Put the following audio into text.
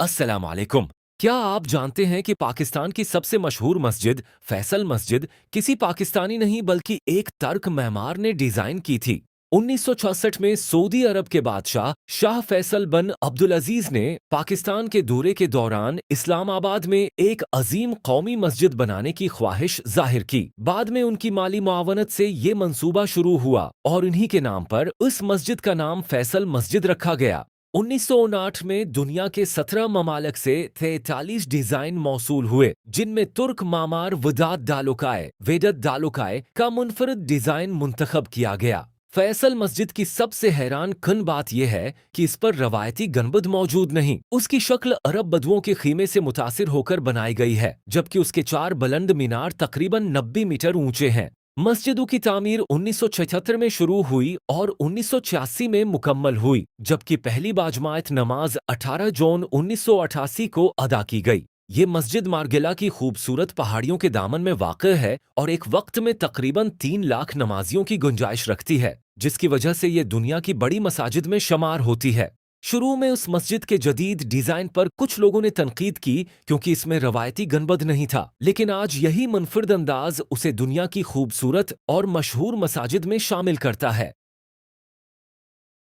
अस्सलाम वालेकुम। क्या आप जानते हैं कि पाकिस्तान की सबसे मशहूर मस्जिद फैसल मस्जिद किसी पाकिस्तानी नहीं बल्कि एक तर्क मेमार ने डिजाइन की थी। 1966 में सऊदी अरब के बादशाह शाह फैसल बिन अब्दुल अजीज ने पाकिस्तान के दौरे के दौरान इस्लामाबाद में एक अजीम कौमी मस्जिद बनाने की ख्वाहिश जाहिर की। बाद में उनकी माली मुआवनत से ये मंसूबा शुरू हुआ और इन्हीं के नाम पर उस मस्जिद का नाम फैसल मस्जिद रखा गया। 1959 में दुनिया के 17 ममालिक से 43 डिजाइन मौसूल हुए, जिनमें तुर्क मामार वेदत दालुकाय का मुनफरद डिजाइन मुंतखब किया गया। फैसल मस्जिद की सबसे हैरान कन बात यह है कि इस पर रवायती गंबद मौजूद नहीं। उसकी शक्ल अरब बधुओं के खीमे से मुतासिर होकर बनाई गई है, जबकि उसके 4 बुलंद मीनार तकरीबन 90 मीटर ऊंचे हैं। मस्जिदों की तामीर 1976 में शुरू हुई और 1986 में मुकम्मल हुई, जबकि पहली बाजमात नमाज 18 जून 1988 को अदा की गई। ये मस्जिद मार्गिला की खूबसूरत पहाड़ियों के दामन में वाक़ है और एक वक्त में तकरीबन 3 लाख नमाजियों की गुंजाइश रखती है, जिसकी वजह से ये दुनिया की बड़ी मसाजिद में शुमार होती है। शुरू में उस मस्जिद के जदीद डिजाइन पर कुछ लोगों ने तनकीद की क्योंकि इसमें रवायती गनबद नहीं था, लेकिन आज यही मुनफरद अंदाज उसे दुनिया की खूबसूरत और मशहूर मसाजिद में शामिल करता है।